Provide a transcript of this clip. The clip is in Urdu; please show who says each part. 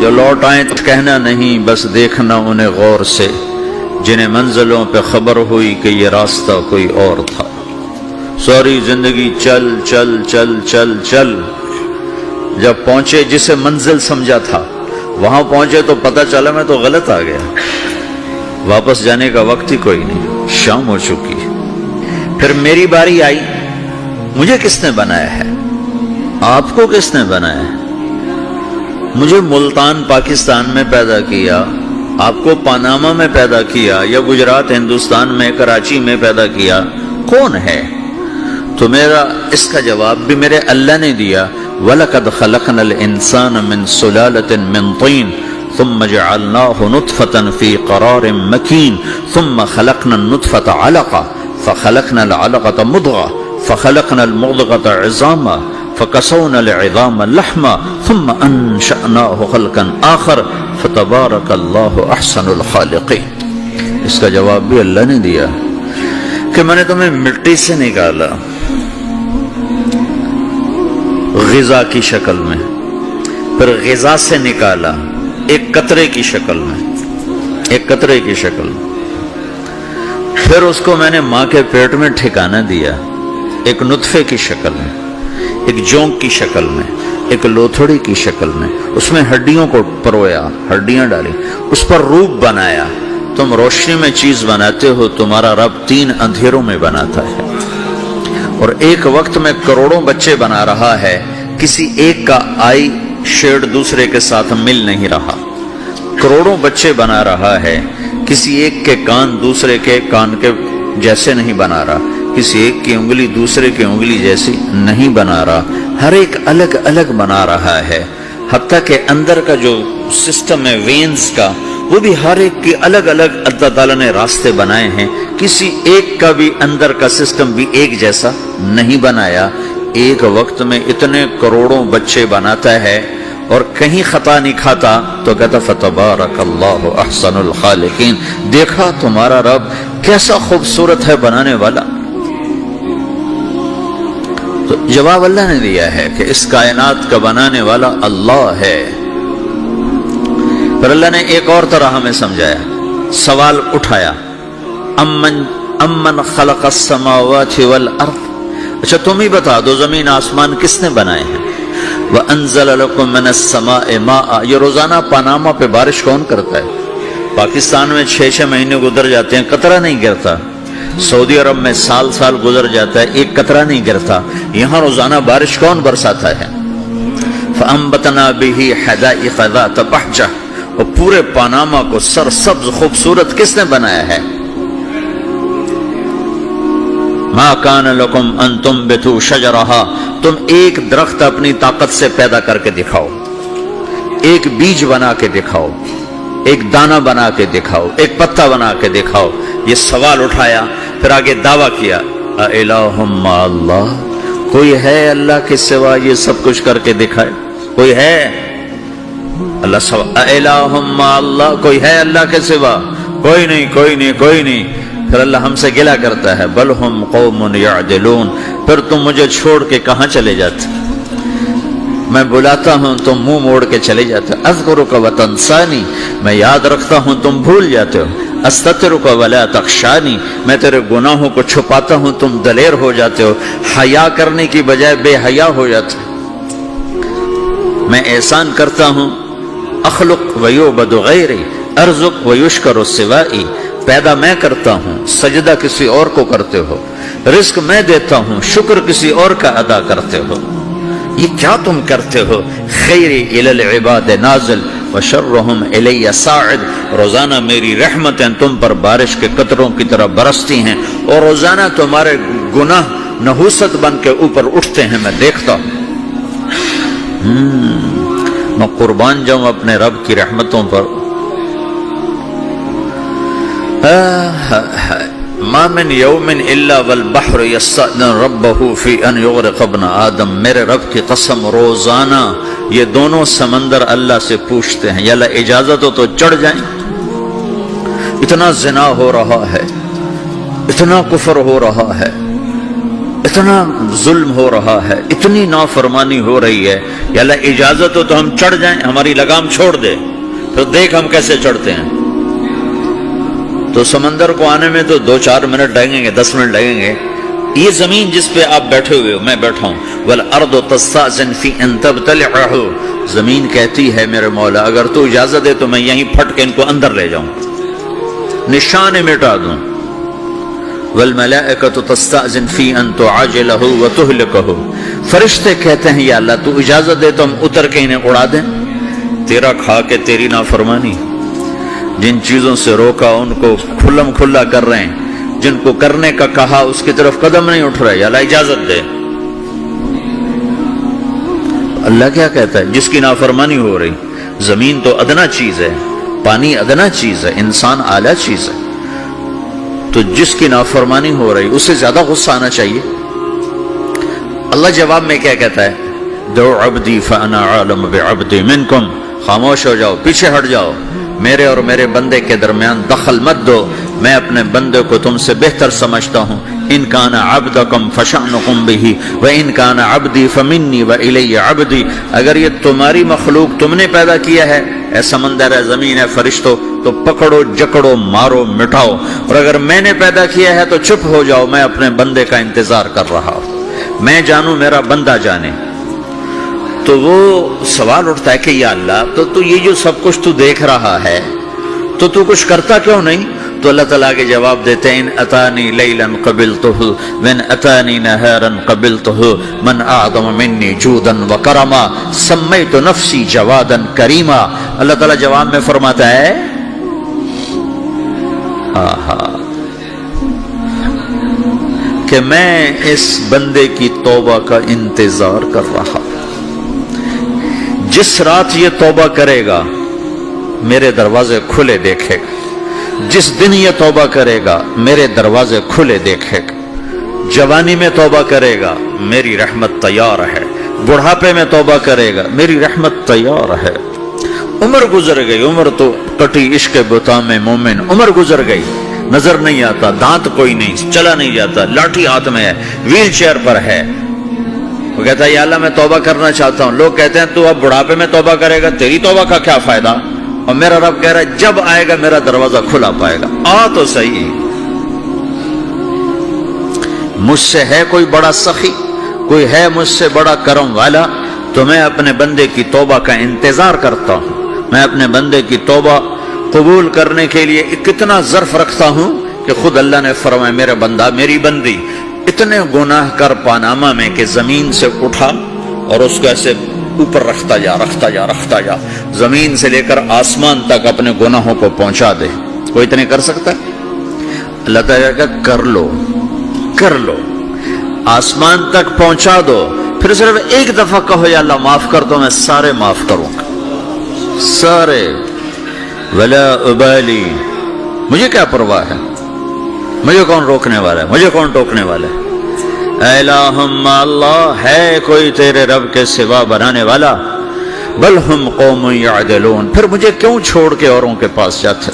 Speaker 1: جو لوٹ آئیں تو کہنا نہیں، بس دیکھنا انہیں غور سے، جنہیں منزلوں پہ خبر ہوئی کہ یہ راستہ کوئی اور تھا۔ ساری زندگی چل چل چل چل چل، جب پہنچے جسے منزل سمجھا تھا وہاں پہنچے تو پتہ چلا میں تو غلط آ گیا، واپس جانے کا وقت ہی کوئی نہیں، شام ہو چکی۔ پھر میری باری آئی، مجھے کس نے بنایا ہے؟ آپ کو کس نے بنایا ہے؟ مجھے ملتان پاکستان میں پیدا کیا، آپ کو پاناما میں پیدا کیا، یا گجرات ہندوستان میں کراچی میں پیدا کیا، کون ہے؟ تو میرا اس کا جواب بھی میرے اللہ نے دیا، وَلَقَدْ خَلَقْنَا الْإِنسَانَ مِنْ سُلَالَةٍ مِنْ طِينٍ ثُمَّ جَعَلْنَاهُ نُطْفَةً فِي قَرَارٍ مَكِينٍ ثُمَّ خَلَقْنَا النُّطْفَةَ عَلَقَةً فَخَلَقْنَا الْعَلَقَةَ مُضْغَةً فَخَلَقْنَا الْمُضْغَةَ عِظَامًا فَكَسَوْنَا الْعِظَامَ لَحْمًا ثُمَّ أَنشَأْنَاهُ خَلْقًا آخَرَ فَتَبَارَكَ اللَّهُ أَحْسَنُ الْخَالِقِينَ۔ اس کا جواب بھی اللہ نے دیا کہ میں نے تمہیں مٹی سے نکالا غذا کی شکل میں، پھر غذا سے نکالا ایک قطرے کی شکل میں، ایک قطرے کی شکل میں، پھر اس کو میں نے ماں کے پیٹ میں ٹھکانہ دیا ایک نطفے کی شکل میں، ایک جونک کی شکل میں، ایک لوتھڑی کی شکل میں، اس میں ہڈیوں کو پرویا، ہڈیاں ڈالی، اس پر روپ بنایا۔ تم روشنی میں چیز بناتے ہو، تمہارا رب 3 اندھیروں میں بناتا ہے، اور ایک وقت میں کروڑوں بچے بنا رہا ہے، کسی ایک کا آئی شیڈ دوسرے کے ساتھ مل نہیں رہا، کروڑوں بچے بنا رہا ہے، کسی ایک کے کان دوسرے کے کان کے جیسے نہیں بنا رہا، کسی ایک کی انگلی دوسرے کی انگلی جیسی نہیں بنا رہا، ہر ایک الگ الگ بنا رہا ہے، حتیٰ کہ اندر کا جو سسٹم ہے وینز کا، وہ بھی ہر ایک کی الگ الگ اللہ تعالیٰ نے راستے بنائے ہیں، کسی ایک کا بھی اندر کا سسٹم بھی ایک جیسا نہیں بنایا۔ ایک وقت میں اتنے کروڑوں بچے بناتا ہے اور کہیں خطا نہیں کھاتا، تو کہتا فتبارک اللہ احسن الخالقین، دیکھا تمہارا رب کیسا خوبصورت ہے بنانے والا۔ تو جواب اللہ نے دیا ہے کہ اس کائنات کا بنانے والا اللہ ہے۔ پھر اللہ نے ایک اور طرح ہمیں سمجھایا، سوال اٹھایا، امن خلق السماوات والارض، اچھا تم ہی بتا دو زمین آسمان کس نے بنائے ہیں؟ وَأَنزَلَ لَكُم مِّنَ السَّمَاءِ مَاءً، یہ روزانہ پاناما پہ بارش کون کرتا ہے؟ پاکستان میں 6 مہینے گزر جاتے ہیں، قطرہ نہیں گرتا، سعودی عرب میں سال گزر جاتا ہے، ایک قطرہ نہیں گرتا، یہاں روزانہ بارش کون برساتا ہے؟ فَأَنبَتْنَا بِهِ حَدَائِقَ ذَاتَ بَهْجَةٍ، اور پورے پاناما کو سرسبز خوبصورت کس نے بنایا ہے؟ مَا كَانَ لَكُمْ أَن تُنبِتُوا شَجَرَهَا، تم ایک درخت اپنی طاقت سے پیدا کر کے دکھاؤ، ایک بیج بنا کے دکھاؤ، ایک دانہ بنا کے دکھاؤ، ایک پتا بنا کے دکھاؤ۔ یہ سوال اٹھایا، پھر آگے دعویٰ کیا، اِلَٰهٌ مَّعَ اللَّهِ، کوئی ہے اللہ کے سوا یہ سب کچھ کر کے دکھائے؟ کوئی ہے؟ اللہ سوا اِلَٰهٌ مَّعَ اللَّهِ، کوئی ہے اللہ کے سوا؟ کوئی نہیں، کوئی نہیں، کوئی نہیں۔ پھر اللہ ہم سے گلہ کرتا ہے، بل ہم قوم یعدلون، پھر تم مجھے چھوڑ کے کہاں چلے جاتے؟ میں بلاتا ہوں تم منہ موڑ کے چلے جاتے ہو، اذکرک وتنسانی، میں یاد رکھتا ہوں تم بھول جاتے ہو، استترک ولا تخشانی، میں تیرے گناہوں کو چھپاتا ہوں تم دلیر ہو جاتے ہو، حیا کرنے کی بجائے بے حیا ہو جاتے ہو۔ میں احسان کرتا ہوں، اخلق ویعبد غیری، ارزق ویشکر سوائی، پیدا میں کرتا ہوں، سجدہ کسی اور کو کرتے ہو، رزق میں دیتا ہوں، شکر کسی اور کا ادا کرتے ہو، یہ کیا تم کرتے ہو؟ خیری الی العباد نازل وشرہم الی صاعد، روزانہ میری رحمتیں تم پر بارش کے قطروں کی طرح برستی ہیں، اور روزانہ تمہارے گناہ نحوست بن کے اوپر اٹھتے ہیں، میں دیکھتا ہوں۔ میں قربان جاؤں اپنے رب کی رحمتوں پر۔ ما من یوم الا والبحر یستأذن ربہ فی ان یغرق ابن آدم، میرے رب کی قسم روزانہ یہ دونوں سمندر اللہ سے پوچھتے ہیں، یا اللہ اجازت ہو تو چڑھ جائیں، اتنا زنا ہو رہا ہے، اتنا کفر ہو رہا ہے، اتنا ظلم ہو رہا ہے، اتنی نافرمانی ہو رہی ہے، یا اللہ اجازت ہو تو ہم چڑھ جائیں، ہماری لگام چھوڑ دے، تو دیکھ ہم کیسے چڑھتے ہیں۔ تو سمندر کو آنے میں تو 2-4 منٹ لگیں گے، 10 منٹ لگیں گے۔ یہ زمین جس پہ آپ بیٹھے ہوئے ہو، میں بیٹھا ہوں، وَالْأَرْضُ تَسْتَأْذِنُ فِي أَن تَبْتَلِعَهُ، زمین کہتی ہے میرے مولا اگر تو اجازت دے تو میں یہیں پھٹ کے ان کو اندر لے جاؤں، نشان مٹا دوں۔ وَالْمَلَائِكَةُ تَسْتَأْذِنُ فِي أَن تُعَاجِلَهُ وَتُهْلِكَهُ، فرشتے کہتے ہیں یا اللہ تو اجازت دے تو ہم اتر کے انہیں اڑا دیں۔ تیرا کھا کے تیری نافرمانی، جن چیزوں سے روکا ان کو کھلم کھلا کر رہے ہیں، جن کو کرنے کا کہا اس کی طرف قدم نہیں اٹھ رہے، یا اللہ اجازت دے۔ اللہ کیا کہتا ہے؟ جس کی نافرمانی ہو رہی، زمین تو ادنا چیز ہے، پانی ادنا چیز ہے، انسان اعلیٰ چیز ہے، تو جس کی نافرمانی ہو رہی اسے زیادہ غصہ آنا چاہیے۔ اللہ جواب میں کیا کہتا ہے؟ دعو عبدی فانا عالم بعبدی منکم، خاموش ہو جاؤ، پیچھے ہٹ جاؤ، میرے اور میرے بندے کے درمیان دخل مت دو، میں اپنے بندے کو تم سے بہتر سمجھتا ہوں۔ ان کان عبدکم فشأنکم بہ وان کان عبدی فمنی والی عبدی، اگر یہ تمہاری مخلوق تم نے پیدا کیا ہے، اے سمندر ہے، زمین ہے، فرشتوں، تو پکڑو جکڑو مارو مٹاؤ، اور اگر میں نے پیدا کیا ہے تو چپ ہو جاؤ، میں اپنے بندے کا انتظار کر رہا ہوں، میں جانوں میرا بندہ جانے۔ تو وہ سوال اٹھتا ہے کہ یا اللہ تو یہ جو سب کچھ تو دیکھ رہا ہے تو کچھ کرتا کیوں نہیں؟ تو اللہ تعالیٰ کے جواب دیتے ہیں ان اتانی لیلا قبلتہ وان اتانی نہارا قبلتہ من اعظم منی جودا وکرما سمیت نفسی جوادا کریما۔ اللہ تعالیٰ جواب میں فرماتا ہے کہ میں اس بندے کی توبہ کا انتظار کر رہا ہوں، جس رات یہ توبہ کرے گا میرے دروازے کھلے دیکھے گا، جس دن یہ توبہ کرے گا میرے دروازے کھلے دیکھے گا، جوانی میں توبہ کرے گا میری رحمت تیار ہے، بڑھاپے میں توبہ کرے گا میری رحمت تیار ہے۔ عمر گزر گئی، عمر تو کٹی عشق بتا میں مومن، عمر گزر گئی، نظر نہیں آتا، دانت کوئی نہیں، چلا نہیں جاتا، لاٹھی ہاتھ میں ہے، ویل چیئر پر ہے، وہ کہتا ہے یا اللہ میں توبہ کرنا چاہتا ہوں۔ لوگ کہتے ہیں تو اب بڑھاپے میں توبہ کرے گا، تیری توبہ کا کیا فائدہ؟ اور میرا رب کہہ رہا ہے جب آئے گا میرا دروازہ کھلا پائے گا، آ تو صحیح۔ مجھ سے ہے کوئی بڑا سخی، کوئی ہے مجھ سے بڑا کرم والا، تو میں اپنے بندے کی توبہ کا انتظار کرتا ہوں، میں اپنے بندے کی توبہ قبول کرنے کے لیے کتنا ظرف رکھتا ہوں کہ خود اللہ نے فرمایا میرا بندہ میری بندی اتنے گناہ کر پانامہ میں کہ زمین سے اٹھا اور اس کو ایسے اوپر رکھتا جا، زمین سے لے کر آسمان تک اپنے گناہوں کو پہنچا دے۔ کوئی اتنے کر سکتا ہے؟ اللہ تعالیٰ کہ کر لو، آسمان تک پہنچا دو، پھر صرف ایک دفعہ کہو یا اللہ معاف کر دو، میں سارے معاف کروں گا، سارے، ولا ابالی، مجھے کیا پرواہ ہے، مجھے کون روکنے والا ہے، مجھے کون ٹوکنے والا ہے۔ اے الہم اللہ، ہے کوئی تیرے رب کے سوا بنانے والا؟ بل ہم قوم یعدلون، پھر مجھے کیوں چھوڑ کے اوروں کے پاس جاتے؟